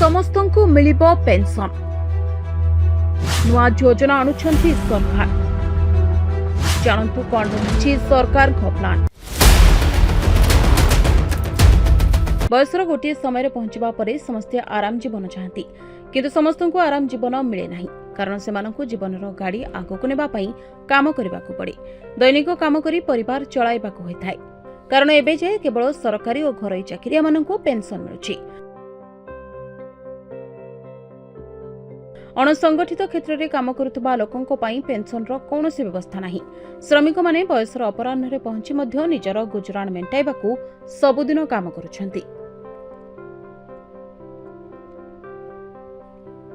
समस्तंकु मिलिबो pension नुआ योजना आणुछंती सरकार जानंतु कोन रहिछि सरकार प्लान। बयसर गोटे समय पहुंचवा परे समस्ते आराम जीवन चाहती किंतु समस्तंकु आराम जीवन मिले नहीं कारण सेमानंकु जीवनर गाड़ी आगकु नेबा पई काम करिबाकु पड़े दैनिक काम करी परिवार चलाइबाकु होइथाय कारण एबे जे केवल सरकारी और घरोई चाकरिया मानंकु पेंशन मिलुछि। अणसंगठित क्षेत्र में काम करुवा लोकों पेंशन कौन व्यवस्था नहीं। श्रमिक माने बयसर अपराह्न पहुंची निजर गुजराण मेंटाइबाकू सबुदिन काम करुछंती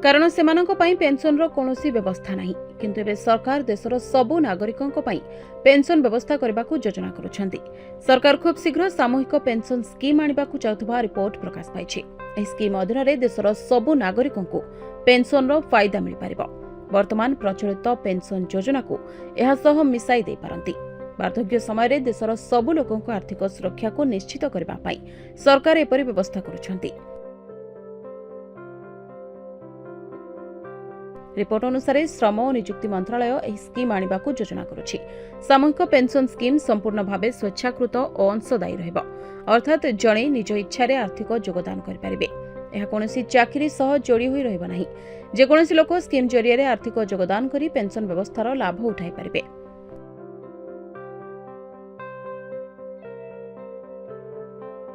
कारण सेमानंको पई पेंशन कौन व्यवस्था नहीं किंतु एबे सरकार देशर सबु नागरिकों पेंशन व्यवस्था करबाकू योजना करुछंती। सरकार खूब शीघ्र सामूहिक पेंशन स्कीम आनिबाकू चाहुथबा रिपोर्ट प्रकाश पाइछि। एही स्कीम अधीन देशर सबु नागरिकों पेंशन फायदा मिल पारिबो। वर्तमान प्रचलित पेंशन योजना को एहा सह मिसाई दे पारंती। वार्धक्य समय देशर सबु लोकों आर्थिक सुरक्षा को निश्चित करबा पई सरकार एपरि व्यवस्था करुछंती। रिपोर्ट अनुसार श्रम और नियुक्ति मंत्रालय एही स्कीम आनिबाकू योजना करुछि। सामूहिक पेंशन स्कीम संपूर्ण भावे स्वेच्छाकृत और अंशदायी रहइबो अर्थात जणे निज इच्छा रे आर्थिक योगदान करि पारिबे। यह कौनसी चाकरी सह जोड़ी हुई रहिबो नाही। जे कौनसी लोक स्कीम जरिए आर्थिक योगदान करी पेंशन व्यवस्थार लाभ उठाई पारिबे।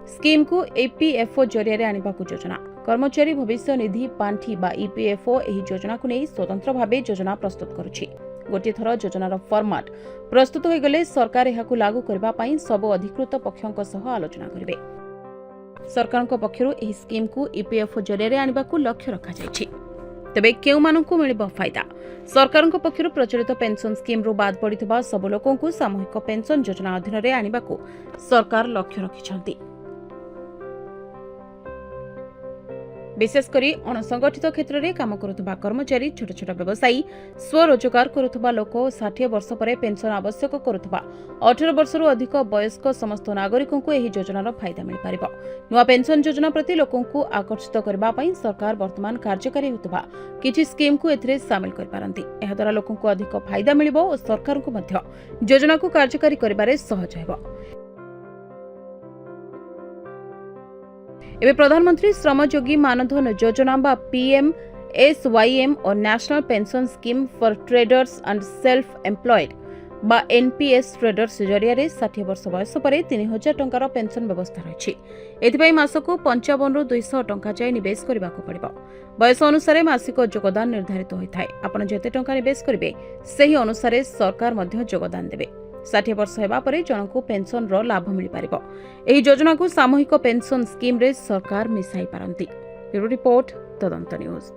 स्कीम को ईपीएफओ जरिए आनिबाकू योजना। कर्मचारी भविष्य निधि पांठी बा ईपीएफओ एही योजना को नहीं स्वतंत्र भावे योजना प्रस्तुत करुछि। गोटे थर योजनार फॉर्मेट प्रस्तुत हो गले सरकार एहाकू लागू करबा पई सब अधिकृत पक्षों सह आलोचना करिवे। सरकार पक्षरु एही स्कीम को ईपीएफओ जरिए आनिबाकू लक्ष्य रखा जायछि। तबे केउ मानंकु मिलिबो फायदा? सरकार पक्षरु प्रचलित पेंशन स्कीम रु बाद पड़ितबा सब लोकंकु सामूहिक पेंशन योजना अधीन रे आनिबाकू सरकार लक्ष्य रखिछंती। विशेषकर अणसंगठित क्षेत्र में काम करुवा कर्मचारी छोट छोट व्यवसायी स्वरोजगार करुवा लोक 60 वर्ष पर पेंशन आवश्यक करुवा 18 वर्ष अधिक वयस्क समस्त नागरिकों को यह योजनार फायदा मिल पार। नुआ पेंशन योजना प्रति लोकों आकर्षित करने सरकार वर्तमान कार्यकारी होता किसी स्कीम को एथिरे सामिल करपारंती। एहा द्वारा लोकों अधिक फायदा मिलिबो और सरकार को मध्य योजना को कार्यकारी करिबारे सहज हेबो। एवं प्रधानमंत्री श्रमयोगी मानधन योजना बा पीएमएसवाईएम और national pension scheme for traders and self employed बा एनपीएस ट्रेडर्स जरिए 60 वर्ष बयस पर 3000 टंकार पेंशन व्यवस्था रही। एथिपाई मासकु 55 रु 200 टंका जाय निवेश करबाकू पड़िबो। बयस अनुसार मासिक योगदान निर्धारित होइथाय। आपण जेते टंका निवेश करिवे सेही अनुसार सरकार मध्य योगदान देबे। 60 वर्ष हेबा परे जनकु पेंशन रो लाभ मिल पारिबो। एही योजना को सामूहिक पेंशन स्कीम रे सरकार मिसाई पारंती। ब्यूरो रिपोर्ट तदंत न्यूज।